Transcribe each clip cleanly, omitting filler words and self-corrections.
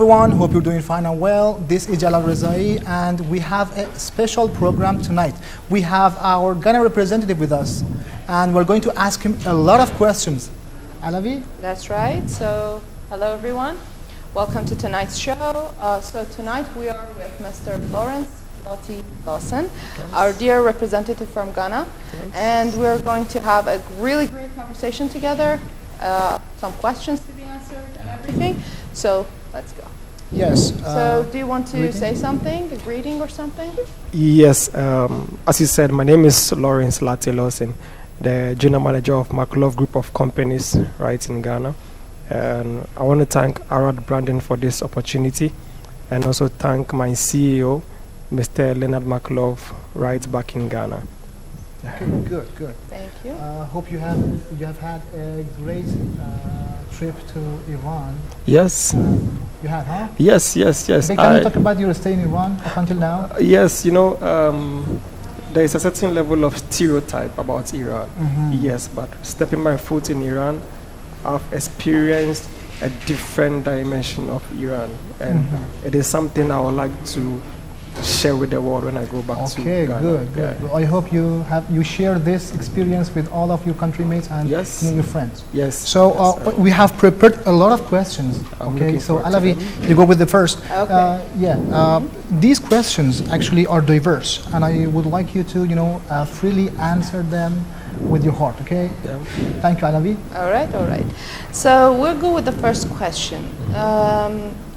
Everyone, hope you're doing fine and well. This is Jalal Rezai, and we have a special program tonight. We have our Ghana representative with us, and we're going to ask him a lot of questions. Alavi? That's right. So, hello everyone. Welcome to tonight's show. So tonight we are with Mr. Lawrence Lawson, our dear representative from Ghana, and we're going to have a really great conversation together, some questions to be answered and everything. So let's go. Yes. So do you want to greeting? say something, a greeting or something? Yes, as you said, my name is Lawrence Lawson, the general manager of McLove Group of Companies right in Ghana. And I want to thank AradBranding for this opportunity, and also thank my CEO, Mr. Leonard McLove, right back in Ghana. Okay, good. Thank you. Hope you have had a great trip to Iran. Yes. You had, huh? Yes. Okay, can you talk about your stay in Iran up until now? Yes, there is a certain level of stereotype about Iran. Yes, but stepping my foot in Iran, I've experienced a different dimension of Iran, and it is something I would like to share with the world when I go back to Ghana. Okay, good. Well, I hope you share this experience with all of your countrymates and your friends. Yes. So we have prepared a lot of questions. Okay, so Alavi, you go with the first. Okay. These questions actually are diverse, and I would like you to, freely answer them with your heart. Okay. Yeah. Thank you, Alavi. All right. So we'll go with the first question.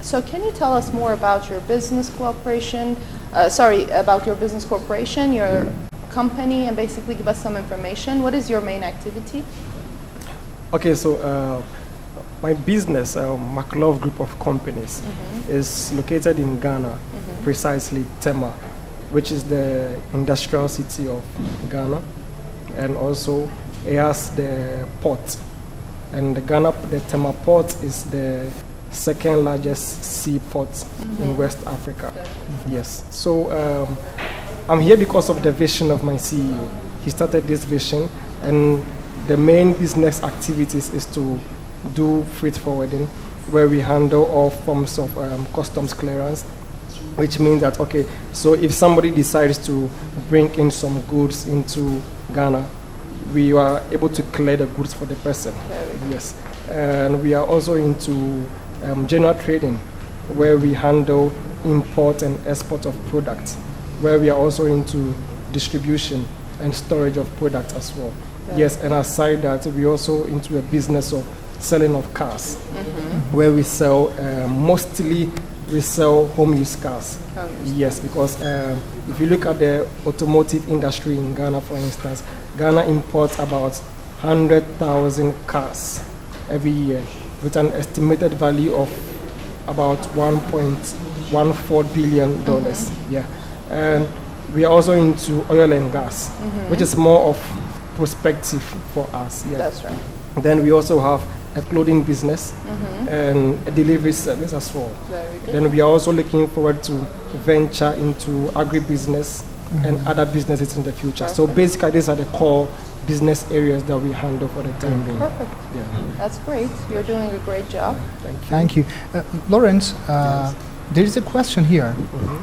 So can you tell us more about your business corporation, your company, and basically give us some information? What is your main activity? Okay, so my business, McLove Group of Companies, is located in Ghana, precisely Tema, which is the industrial city of Ghana, and also it has the port. And the Tema port is the second largest seaport in West Africa. Yes. So I'm here because of the vision of my CEO. He started this vision, and the main business activities is to do freight forwarding, where we handle all forms of customs clearance, which means that, so if somebody decides to bring in some goods into Ghana, we are able to clear the goods for the person. Yes. And we are also into general trading, where we handle import and export of products, where we are also into distribution and storage of products as well. Yes, and aside that, we also into a business of selling of cars, where we sell, mostly we sell home use cars. Yes, because if you look at the automotive industry in Ghana, for instance, Ghana imports about 100,000 cars every year, with an estimated value of about $1.14 billion. Yeah, and we are also into oil and gas, which is more of prospective for us. Yeah. That's right. Then we also have a clothing business and a delivery service as well. Very good. Then we are also looking forward to venture into agribusiness and other businesses in the future. So basically, these are the core business areas that we handle for the time being. Perfect. Yeah. That's great. You're doing a great job. Thank you. Thank you. Lawrence, there is a question here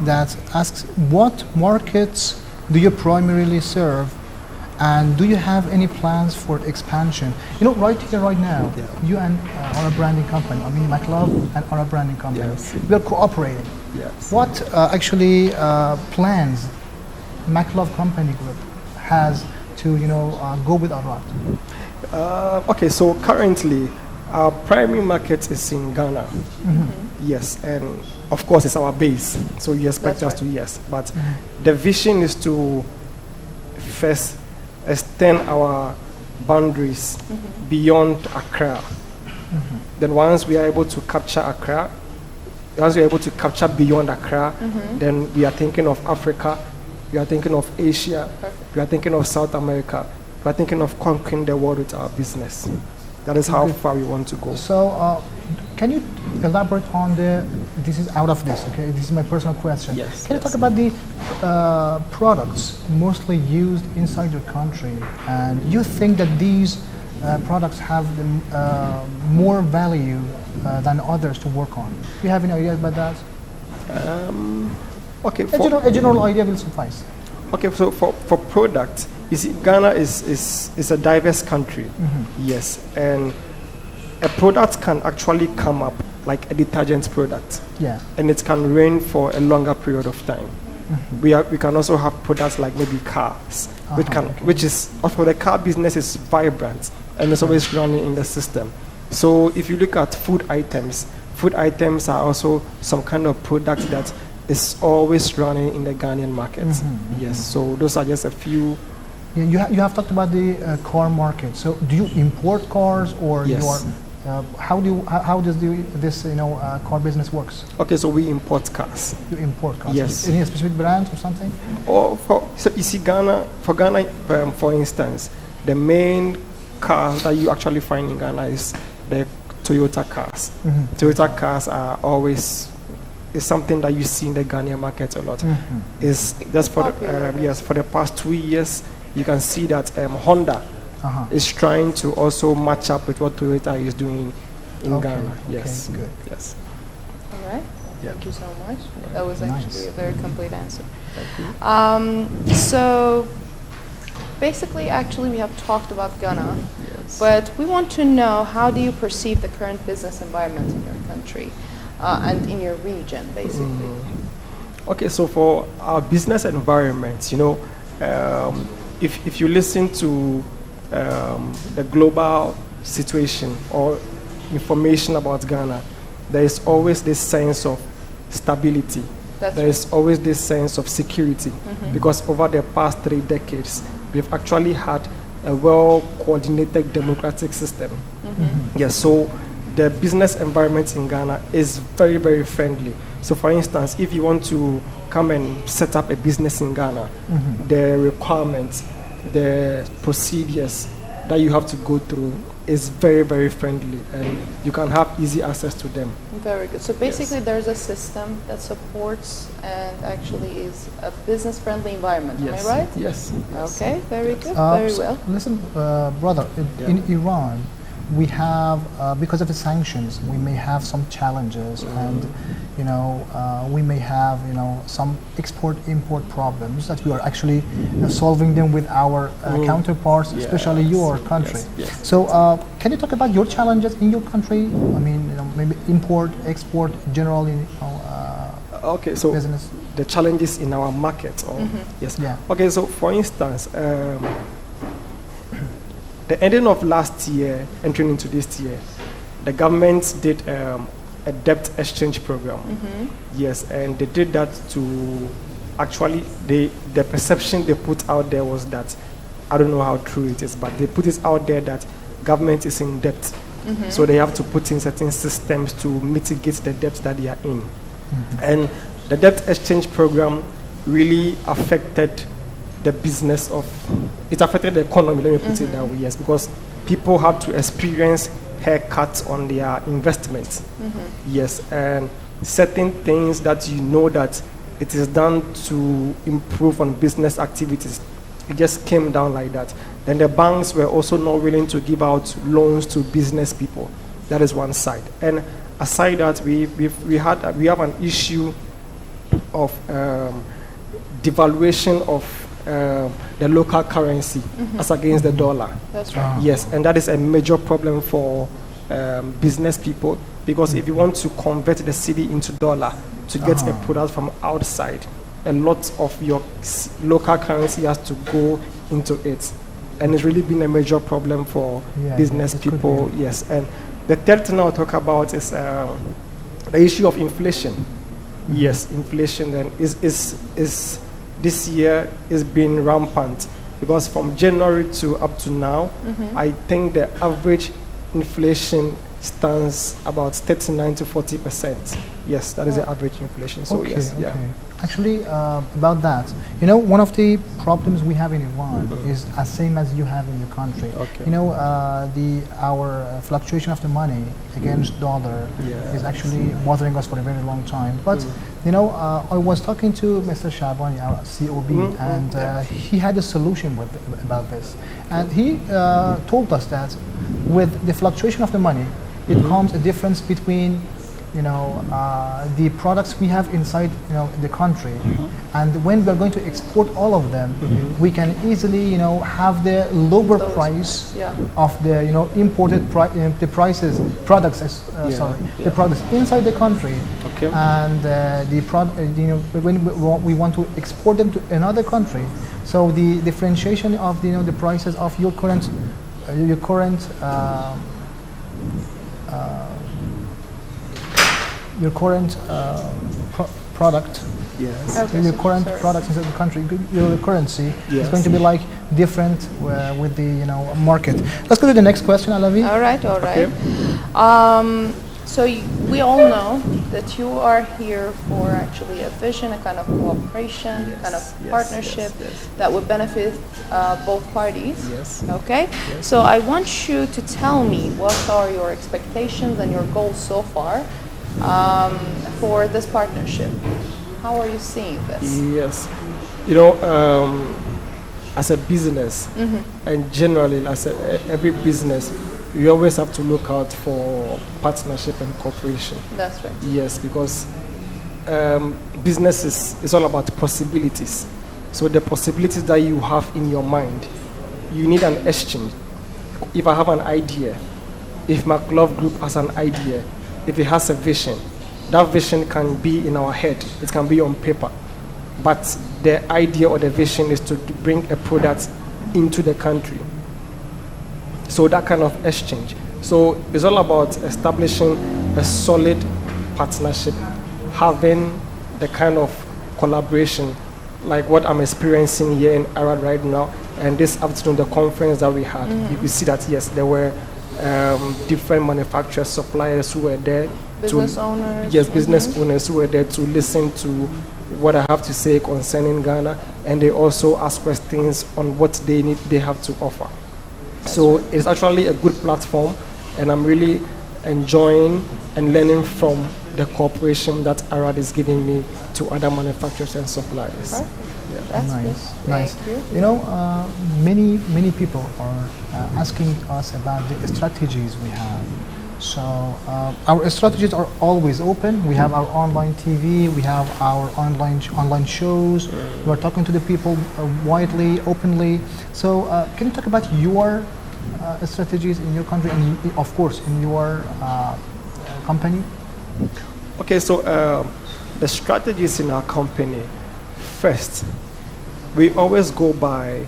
that asks, what markets do you primarily serve, and do you have any plans for expansion? Right here, right now, you and AradBranding.com, McLove and AradBranding.com, we are cooperating. Yes. What plans McLove Company Group has to go with Arad? So currently our primary market is in Ghana. Yes, and of course it's our base, so you expect us to, but the vision is to first extend our boundaries beyond Accra. Then once we are able to capture Accra, once we are able to capture beyond Accra, then we are thinking of Africa, we are thinking of Asia, we are thinking of South America, we are thinking of conquering the world with our business. That is how far we want to go. So can you elaborate on this is out of this, okay? This is my personal question. Yes. Can you talk about the products mostly used inside your country, and you think that these products have more value than others to work on? Do you have any ideas about that? Okay, A general idea will suffice. okay. So for product, you see, Ghana is a diverse country. Yes, and a product can actually come up like a detergent product, Yeah. and it can reign for a longer period of time. We can also have products like maybe cars, which is for the car business is vibrant and it's always running in the system. So if you look at food items are also some kind of product that is always running in the Ghanaian market. Yes, so those are just a few. Yeah, you have talked about the car market. So do you import cars, or Yes. you are, how does this car business works? Okay, so we import cars. You import cars. Yes. Any specific brand or something? Or so you see, Ghana, for instance, the main car that you actually find in Ghana is the Toyota cars. Toyota cars are always is something that you see in the Ghanaian market a lot. Is just for for the past 2 years, you can see that Honda is trying to also match up with what Toyota is doing in Ghana. Yes, Okay, good. yes. All right. Yeah. Thank you so much. That was Nice. actually a very complete answer. Thank you. So basically, actually, we have talked about Ghana, Yes. but we want to know, how do you perceive the current business environment in your country and in your region, basically? Okay, so for our business environment, if you listen to the global situation or information about Ghana, there is always this sense of stability. That's There is always this sense of security, because over the past 3 decades, we've actually had a well-coordinated democratic system. Yes, so the business environment in Ghana is very, very friendly. So for instance, if you want to come and set up a business in Ghana, the requirements, the procedures that you have to go through is very, very friendly, and you can have easy access to them. Very good. So basically, there's a system that supports and actually is a business-friendly environment. Yes. Am I right? Yes. Okay, very good. Very So well. listen, brother, in Iran, we have, because of the sanctions, we may have some challenges, and we may have some export-import problems that we are actually solving them with our counterparts, especially your country. Yes. So can you talk about your challenges in your country? I mean, maybe import, export, generally, Okay, so business. the challenges in our market. Yes. Yeah. Okay, so for instance, the ending of last year, entering into this year, the government did a debt exchange program. Yes, and they did that to actually, the perception they put out there was that, I don't know how true it is, but they put it out there that government is in debt. So they have to put in certain systems to mitigate the debt that they are in. And the debt exchange program really affected the business of, it affected the economy, let me put it that way, yes, because people have to experience haircuts on their investments. Yes, and certain things that that it is done to improve on business activities, it just came down like that. Then the banks were also not willing to give out loans to business people. That is one side. And aside that, we have an issue of devaluation of the local currency as against the dollar. That's right. Yes, and that is a major problem for business people, because if you want to convert the cedi into dollar to get a product from outside, a lot of your local currency has to go into it, and it's really been a major problem for business it could people. be. Yes, and the third thing I'll talk about is the issue of inflation. Yes, inflation then is this year is been rampant, because from January to up to now, I think the average inflation stands about 39 to 40%. Yes, that is the average inflation. So Okay, yes, okay. yeah. Actually, about that, you know, one of the problems we have in Iran is as same as you have in your country. Okay. You know, our fluctuation of the money against dollar Yeah. is actually bothering us for a very long time. But you know, I was talking to Mr. Shabani, our COB, and he had a solution about this. And he told us that with the fluctuation of the money, it comes a difference between, you know, the products we have inside, you know, the country, and when we are going to export all of them, we can easily, you know, have the lower price Yeah. of the, you know, imported the prices products. Sorry, the products inside the country, Okay. and you know, when we want to export them to another country, so the differentiation of the, you know, the prices of your current product, Yes. Okay, your so- current sorry. products inside the country, your currency is Yes. going to be like different with the, you know, market. Let's go to the next question, Alavi. All right, all right. So we all know that you are here for actually a vision, a kind of cooperation, kind of partnership that would benefit both parties. Yes. Okay. So I want you to tell me what are your expectations and your goals so far for this partnership. How are you seeing this? Yes. You know, as a business, and generally as every business, you always have to look out for partnership and cooperation. That's right. Yes, because business is all about possibilities. So the possibilities that you have in your mind, you need an exchange. If I have an idea, if my glove group has an idea, if it has a vision, that vision can be in our head, it can be on paper. But the idea or the vision is to bring a product into the country. So that kind of exchange. So it's all about establishing a solid partnership, having the kind of collaboration like what I'm experiencing here in Arad right now, and this afternoon, the conference that we had. You could see that, yes, there were different manufacturers, suppliers who were there. Business owners. Yes, business owners who were there to listen to what I have to say concerning Ghana, and they also ask questions on what they have to offer. So it's actually a good platform, and I'm really enjoying and learning from the cooperation that Arad is giving me to other manufacturers and suppliers. Perfect. That's Nice, good. nice. Thank you. You know, many people are asking us about the strategies we have. So our strategies are always open. We have our online TV, we have our online shows. We are talking to the people widely, openly. So can you talk about your strategies in your country and of course in your company? Okay, so the strategies in our company, first, we always go by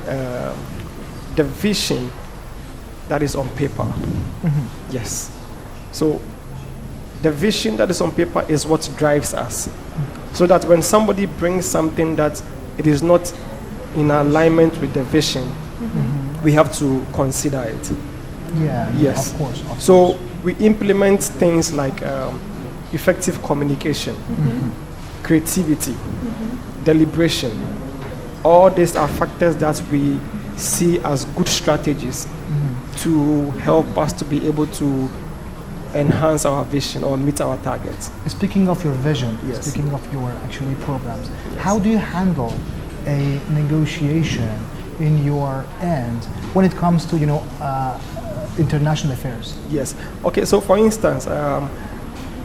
the vision that is on paper. Yes. So the vision that is on paper is what drives us. So that when somebody brings something that it is not in alignment with the vision, we have to consider it. Yeah, Yes. of course. So we implement things like effective communication, creativity, deliberation. All these are factors that we see as good strategies to help us to be able to enhance our vision or meet our targets. Speaking of your vision, Yes. speaking of your actually programs, how do you handle a negotiation in your end when it comes to, you know, international affairs? Yes. Okay, so for instance,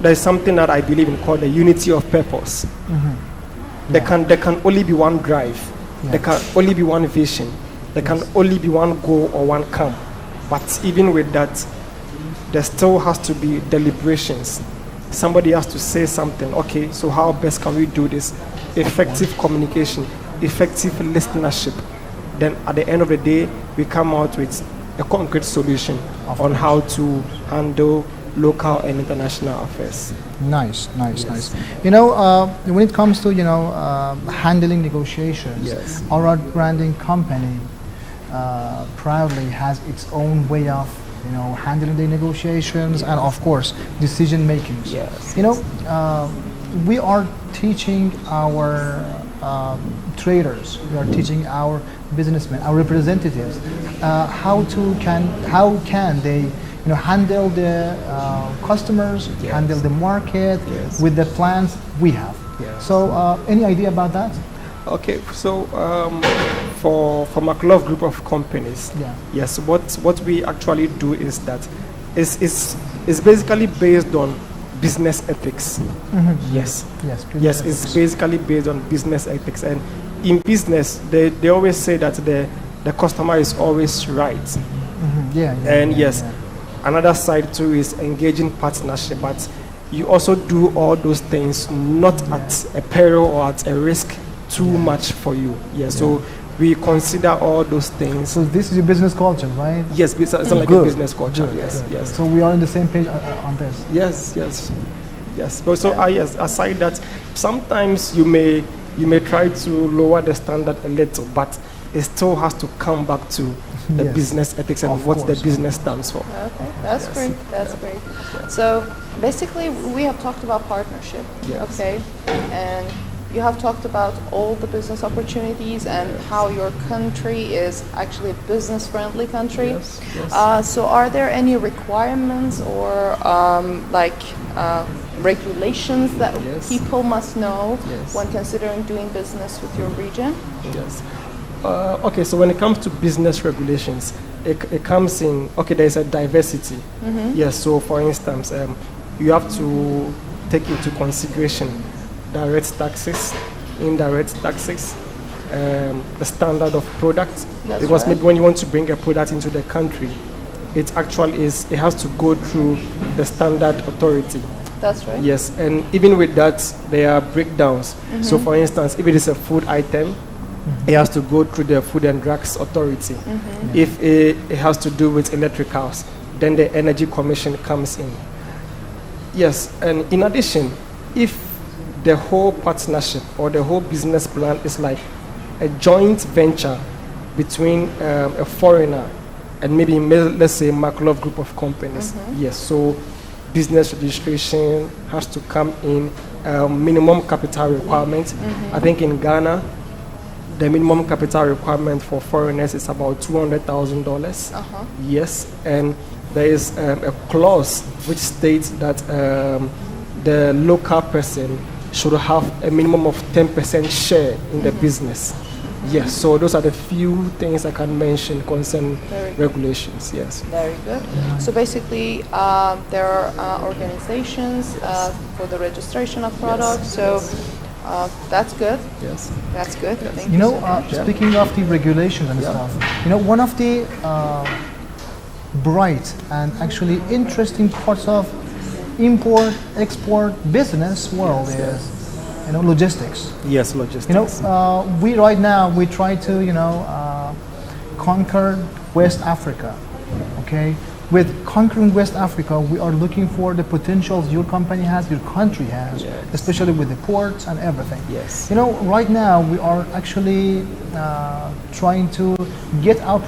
there's something that I believe in called the unity of purpose. There can only be one drive. Yeah. There can only be one vision. There can only be one goal or one camp. But even with that, there still has to be deliberations. Somebody has to say something. Okay, so how best can we do this? Effective communication, effective listenership. Then at the end of the day, we come out with a concrete solution on how to handle local and international affairs. Nice. You know, when it comes to, you know, handling negotiations, Yes. AradBranding company proudly has its own way of handling the negotiations and of course decision making. Yes. We are teaching our traders, we are teaching our businessmen, our representatives, how can they handle the customers, Yes. handle the market Yes. with the plans we have. Yes. So any idea about that? Okay, so for McLove Group of companies, Yeah. yes, what we actually do is that is basically based on business ethics. Yes. Yes. Yes, it's basically based on business ethics. And in business, they always say that the customer is always right. Yeah. And yes, another side too is engaging partnership, but you also do all those things not at a peril or at a risk too much for you. Yeah, so we consider all those things. So this is your business culture, right? Yes, it's like a business culture. Yes, Good. yes. So we are on the same page on this. Yes. But so yes, aside that, sometimes you may try to lower the standard a little, but it still has to come back to the Yes. business ethics and Of what course. the business stands for. Okay, that's Yes. great. That's great. So basically, we have talked about partnership. Yes. Okay, and you have talked about all the business opportunities and how your country is actually a business-friendly country. Yes, yes. So, are there any requirements or regulations that Yes. people must know Yes. when considering doing business with your region? Yes. Okay, so when it comes to business regulations, it comes in, okay, there's a diversity. Yes, so for instance, you have to take into consideration direct taxes, indirect taxes, the standard of product. That's Because right. maybe when you want to bring a product into the country, it actually it has to go through the standard authority. That's right. Yes, and even with that, there are breakdowns. So, for instance, if it is a food item, it has to go through the Food and Drugs Authority. If it has to do with electricals, then the Energy Commission comes in. Yes, and in addition, if the whole partnership or the whole business plan is like a joint venture between a foreigner and maybe let's say McLove Group of companies, yes, so business registration has to come in, minimum capital requirement. I think in Ghana, the minimum capital requirement for foreigners is about $200,000. Yes, and there is a clause which states that the local person should have a minimum of 10% share in the business. Yes, so those are the few things I can mention concerning Very good. regulations. Yes. Very good. So basically, there are organizations for the registration of products. So that's good. Yes. That's good. Thank you. so much. Speaking of the regulations and stuff, one of the bright and actually interesting parts of import-export business world is, logistics. Yes, logistics. We right now we try to conquer West Africa. Okay, with conquering West Africa, we are looking for the potentials your company has, your country has, Yes. especially with the ports and everything. Yes. Right now we are actually trying to get our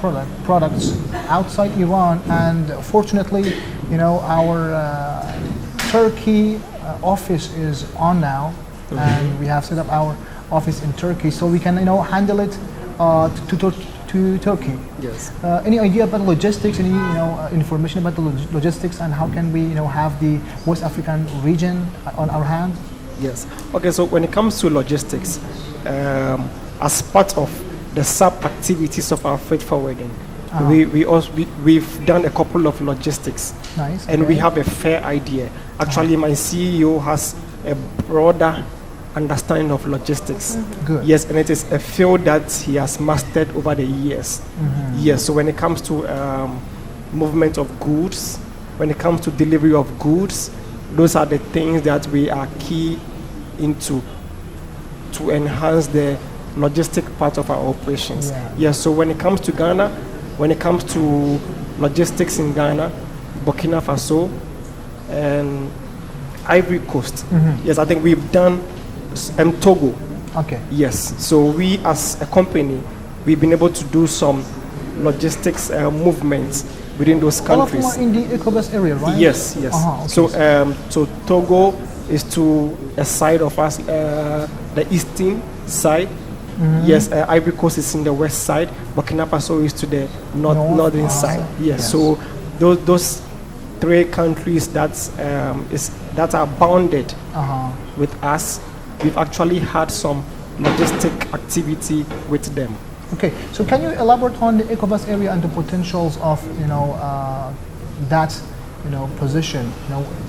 products outside Iran, and fortunately, our Turkey office is on now, and we have set up our office in Turkey, so we can handle it to Turkey. Yes. Any idea about logistics? Any information about the logistics, and how can we have the West African region on our hand? Yes. Okay, so when it comes to logistics, as part of the sub-activities of our freight forwarding, we've done a couple of logistics. Nice. And we okay. have a fair idea. Actually, my CEO has a broader understanding of logistics. Good. Yes, and it is a field that he has mastered over the years. Yes, so when it comes to movement of goods, when it comes to delivery of goods, those are the things that we are key into to enhance the logistic part of our operations. Yeah. Yes, so when it comes to Ghana, when it comes to logistics in Ghana, Burkina Faso, and Ivory Coast, yes, I think we've done Togo. Okay. Yes, so we as a company, we've been able to do some logistics movements within those All of them countries. are in the ECOWAS area, right? Yes, yes. Okay. So Togo is to a side of us, the eastern side. Yes, Ivory Coast is in the west side. Burkina Faso is to the northern side. Yes. So those three countries that are bounded with us, we've actually had some logistic activity with them. Okay, so can you elaborate on the ECOWAS area and the potentials of that position?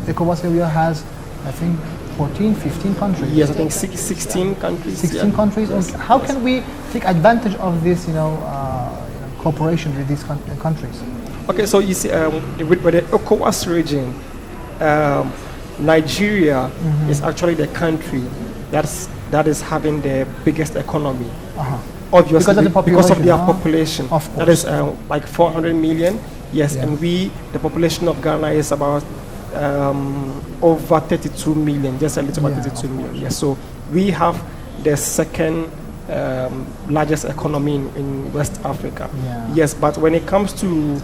ECOWAS area has, I think, 14, 15 countries. Yes, I think 16 countries. 16 countries. Yes. Okay. How can we take advantage of this, cooperation with these countries? Okay, so you see, with the ECOWAS region, Nigeria is actually the country that is having the biggest economy. Obviously, because of their population. Of course. That is like 400 million. Yes, and the population of Ghana is about over 32 million, just a little over 32 million. Yes, so we have the second largest economy in West Africa. Yes, but when it comes to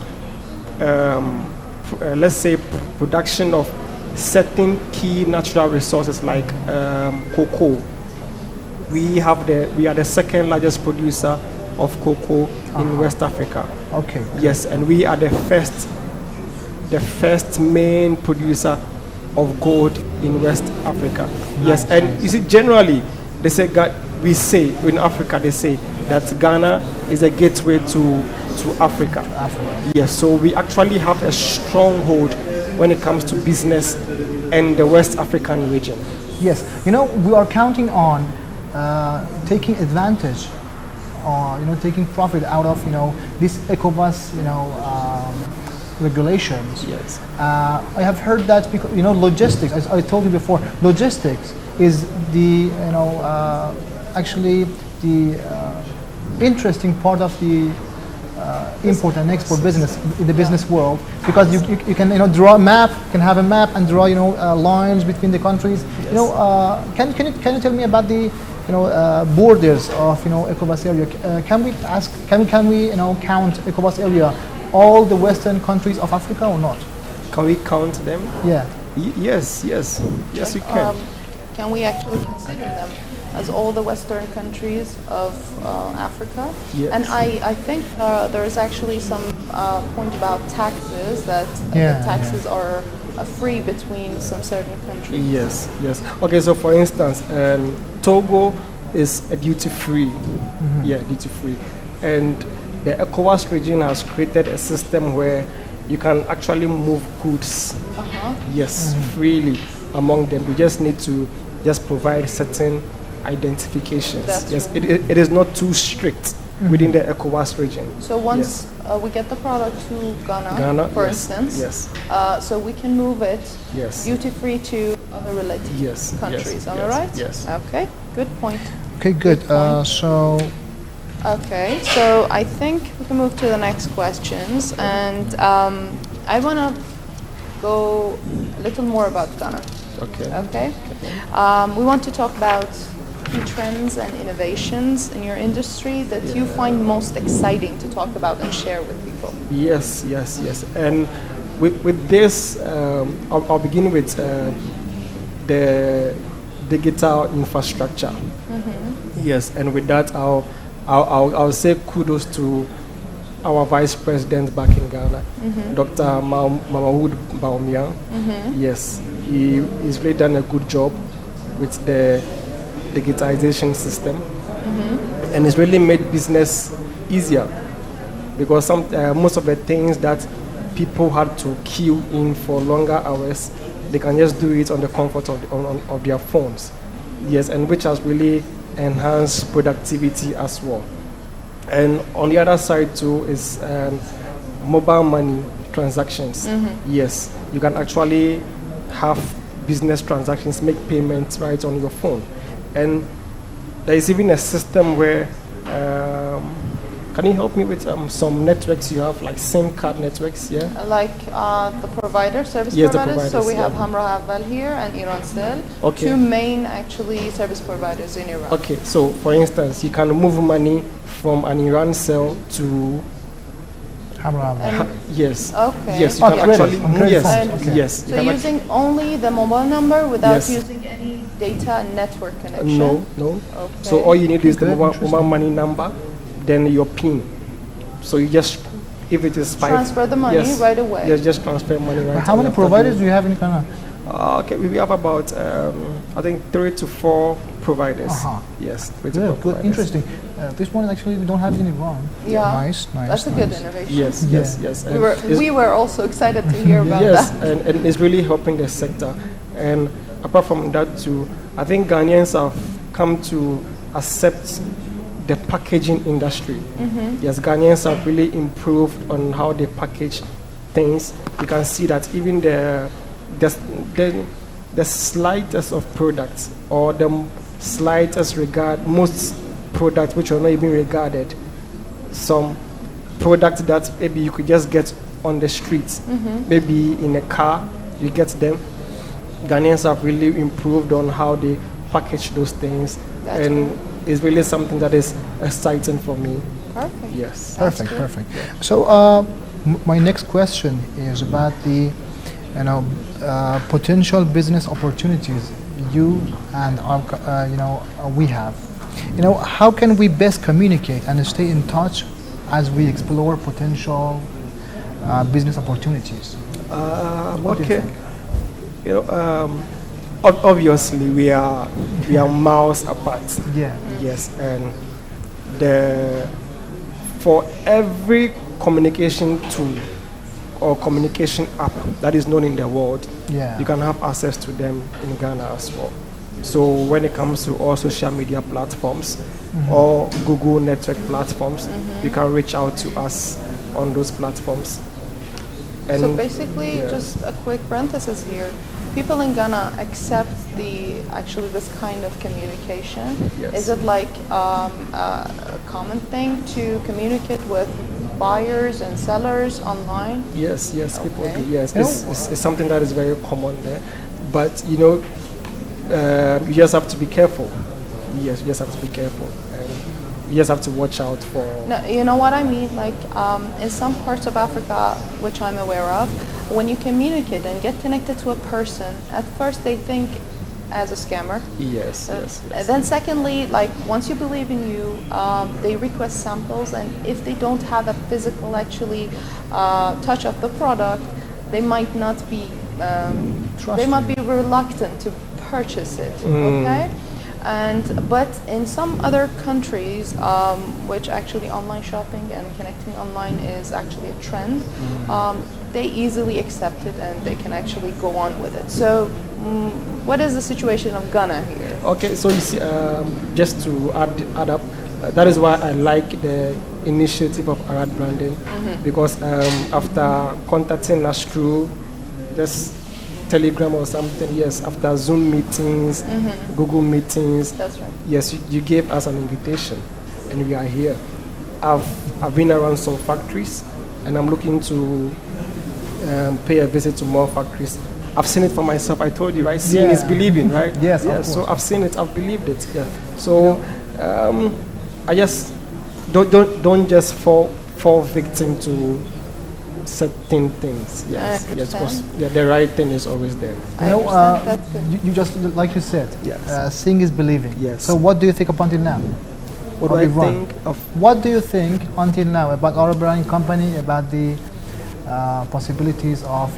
let's say production of certain key natural resources like cocoa, we are the second largest producer of cocoa in West Africa. Okay. Yes, and we are the first main producer of gold in West Africa. Yes, and you see, generally we say in Africa they say that Ghana is a gateway to Africa. Yes, so we actually have a stronghold when it comes to business in the West African region. Yes, we are counting on taking advantage or taking profit out of this ECOWAS regulations. Yes. I have heard that because logistics, as I told you before, logistics is the actually the interesting part of the import and export business in the business world, because you can draw a map, can have a map and draw lines between the countries. Yes. Can you tell me about the borders of ECOWAS area? Can we count ECOWAS area all the western countries of Africa or not? Can we count them? Yeah. Yes, you can. Can we actually consider them as all the Western countries of Africa? Yes. And I think there is actually some point about taxes, that the taxes are free between some certain countries. Yes. Okay, so for instance, Togo is a duty-free. Duty-free. And the ECOWAS region has created a system where you can actually move goods, freely among them. You just need to provide certain identifications. It is not too strict within the ECOWAS region. So once we get the product to Ghana, for instance, so we can move it duty-free to other related countries. Am I right? Yes. Okay, good point. Okay, good. Okay, so I think we can move to the next questions, and I want to go a little more about Ghana. Okay. We want to talk about key trends and innovations in your industry that you find most exciting to talk about and share with people. Yes. And with this, I'll begin with the digital infrastructure. Yes, and with that, I'll say kudos to our Vice President back in Ghana, Dr. Mahmoud Bawumia. Yes, he's really done a good job with the digitization system, and it's really made business easier, because most of the things that people had to queue in for longer hours, they can just do it on the comfort of their phones. Yes, and which has really enhanced productivity as well. And on the other side too is mobile money transactions. Yes, you can actually have business transactions, make payments right on your phone. And there is even a system where, can you help me with some networks you have, like SIM card networks, Like the service providers. The providers, so we have Hamra Haval here and Iranstel, two main actually service providers in Iran. Okay, so for instance, you can move money from an Iranstel to Hamra. Yes. Okay. Yes, you Oh, can really? actually. On credit Yes. cards, okay. Yes. you So can using only the mobile number without Yes. using any data and network connection? No. Okay. So all you need is the Good, mobile money number, then your PIN. So you just, if it is 5. Transfer the money yes, right away. Yes, just transfer money right away. How many after providers do doing- you have in Ghana? Okay, we have about, I think 3 to 4 providers. Uh-huh. Yes, 3 to 4 Good, good, providers. interesting. This one actually we don't have it in Iran. Yeah. Nice, nice. That's a good nice. innovation. Yes, yes, yes. We And were, it's- we were also excited to hear about yes, that. and it's really helping the sector. And apart from that too, I think Ghanaians have come to accept the packaging industry. Yes, Ghanaians have really improved on how they package things. You can see that even the slightest of products or the slightest regard, most products which are not even regarded, some products that maybe you could just get on the streets, maybe in a car, you get them. Ghanaians have really improved on how they package those things, That's and it's really something that is exciting for me. Perfect. Yes. Perfect, perfect. So my next question is about the, potential business opportunities you and our, we have. How can we best communicate and stay in touch as we explore potential business opportunities? What do you Okay. think? Obviously we are miles apart. Yeah. Yes, and for every communication tool or communication app that is known in the world, Yeah. you can have access to them in Ghana as well. So when it comes to all social media platforms or Google network platforms, you can reach out to us on those platforms. And So basically, yeah. just a quick parenthesis here. People in Ghana accept this kind of communication. Yes. Is it like a common thing to communicate with buyers and sellers online? Yes, people Okay. do. Yes, You know- it's something that is very common there. But you just have to be careful. Yes, you just have to be careful, and you just have to watch out for. No, you know what I mean? Like in some parts of Africa, which I'm aware of, when you communicate and get connected to a person, at first they think as a scammer. Yes, yes. And then secondly, like once you believe in you, they request samples, and if they don't have a physical touch of the product, they might not be they might be reluctant to purchase it. Okay. But in some other countries, which actually online shopping and connecting online is actually a trend, they easily accept it and they can actually go on with it. So what is the situation of Ghana here? Okay, so you see, just to add up, that is why I like the initiative of Arad Branding, because after contacting us through this Telegram or something, yes, after Zoom meetings, Google meetings, That's right. yes, you gave us an invitation, and we are here. I've been around some factories, and I'm looking to pay a visit to more factories. I've seen it for myself. I told you, right? Seeing is Yeah. believing, right? Yes, of Yeah, course. so I've seen it. I've believed it. Yeah. So I just don't just fall victim to certain things. Yes, I yes, because understand. the right thing is always there. I understand. That's good. you just, like you said, Yes. seeing is believing. Yes. So what do you think up until now? What do Of I Iran? think of? What do you think until now about our branding company, about the possibilities of,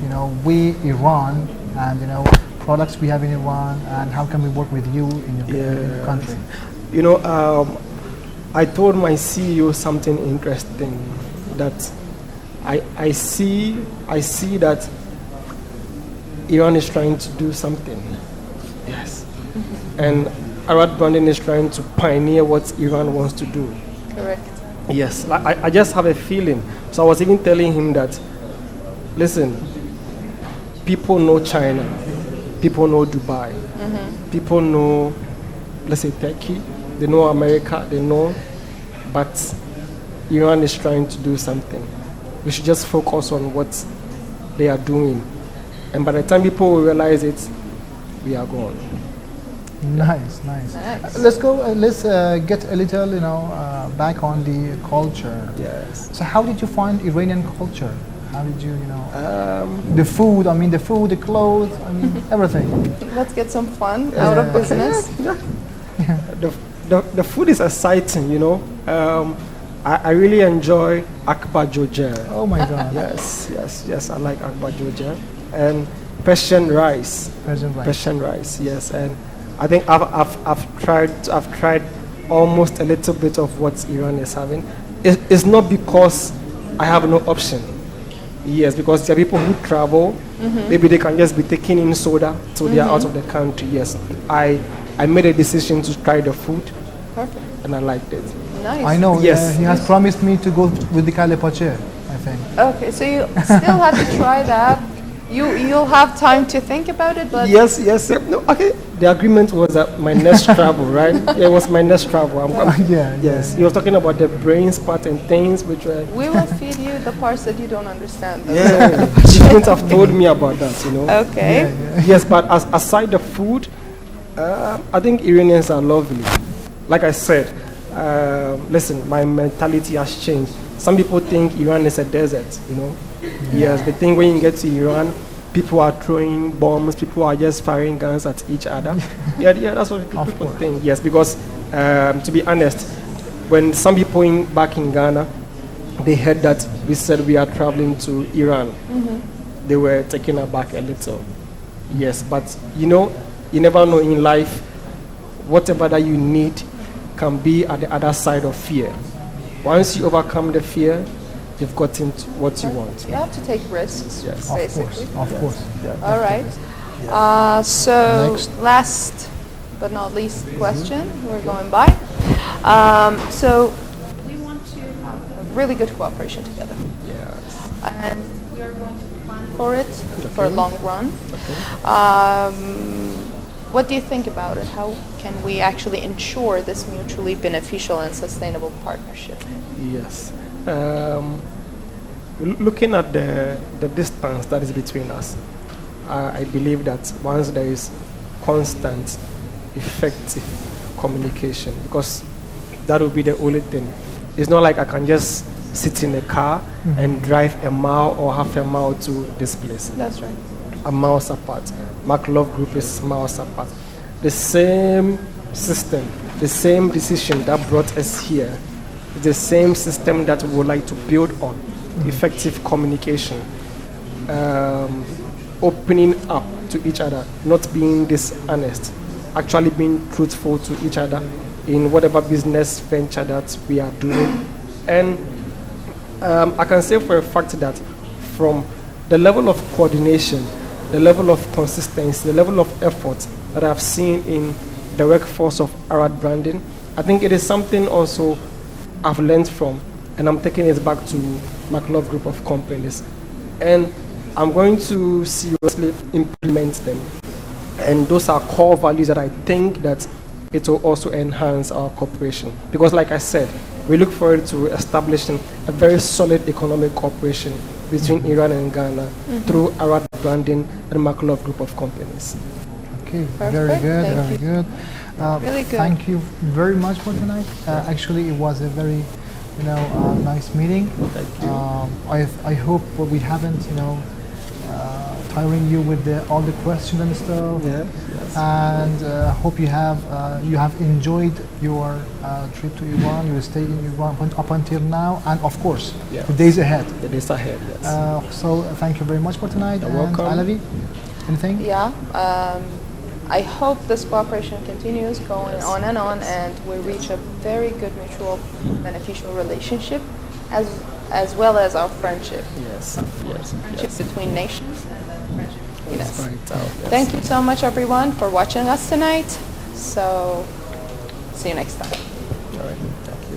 we, Iran, and, products we have in Iran, and how can we work with you in your country? I told my CEO something interesting, that I see that Iran is trying to do something. Yes. And Arad Branding is trying to pioneer what Iran wants to do. Correct. Yes, I just have a feeling. So I was even telling him that, listen, people know China, people know Dubai, people know, let's say, Turkey, they know America, they know, but Iran is trying to do something. We should just focus on what they are doing. And by the time people will realize it, we are gone. Nice. Nice. Let's go. Let's get a little, back on the culture. Yes. So, how did you find Iranian culture? How did you, the food? I mean, the food, the clothes. I mean, everything. Let's get some fun out of business. The food is exciting, I really enjoy akbar jojer. Oh my God. Yes, I like akbar jojer. And Persian rice. Persian rice, yes. And I think I've tried almost a little bit of what Iran is having. It's not because I have no option. Yes, because there are people who travel, maybe they can just be taking in soda, so they are out of the country. Yes, I made a decision to try the food. Perfect. And I liked it. Nice. I know. Yes. He has promised me to go with the kale pache, I think. Okay, so you still have to try that. You'll have time to think about it, but Yes. No, okay. The agreement was that my next travel, right? Yeah, it was my next travel. Yes. He was talking about the brains part and things which were. we will feed you the parts that you don't understand. Though. Yeah. She couldn't have told me about that, Okay. Yes, but aside the food, I think Iranians are lovely. Like I said, listen, my mentality has changed. Some people think Iran is a desert, Yes, they think when you get to Iran, people are throwing bombs, people are just firing guns at each other. yeah, that's what people think. Yes, because to be honest, when some people back in Ghana, they heard that we said we are traveling to Iran, they were taken aback a little. Yes, but you never know in life, whatever that you need can be at the other side of fear. Once you overcome the fear, you've gotten what you want. You have to take risks, Yes. basically. Of course. Yeah. All right. So Next. last but not least question we're going by. So we want to have a really good cooperation together. Yes. And we are going to plan for it for a long run. What do you think about it? How can we actually ensure this mutually beneficial and sustainable partnership? Yes. Looking at the distance that is between us, I believe that once there is constant, effective communication, because that will be the only thing. It's not like I can just sit in a car and drive a mile or half a mile to this place. That's right. A miles apart. Love Group is miles apart. The same system, the same decision that brought us here, the same system that we would like to build on. Effective communication, opening up to each other, not being dishonest, actually being truthful to each other in whatever business venture that we are doing. And I can say for a fact that from the level of coordination, the level of consistency, the level of effort that I've seen in the workforce of Arad Branding, I think it is something also I've learned from, and I'm taking it back to Love Group of companies. And I'm going to seriously implement them. And those are core values that I think that it will also enhance our cooperation. Because like I said, we look forward to establishing a very solid economic cooperation between Iran and Ghana through Arad Branding and Love Group of companies. Okay, Perfect. very good, Thank very you. good. Really good. Thank you very much for tonight. Actually, it was a very, nice meeting. Thank you. I hope we haven't, tiring you with all the questions and stuff. Yeah, yes. And hope you have enjoyed your trip to Iran. You stayed in Iran up until now, and of course, Yeah. the days ahead. The days ahead, yes. So thank you very much for tonight. You're and welcome. Alavi, anything? Yeah. I hope this cooperation continues going on, and we reach a very good mutual beneficial relationship, as well as our friendship. Yes. Friendship between nations and then friendship between us. Right out, yes. Thank you so much, everyone, for watching us tonight. So, see you next time.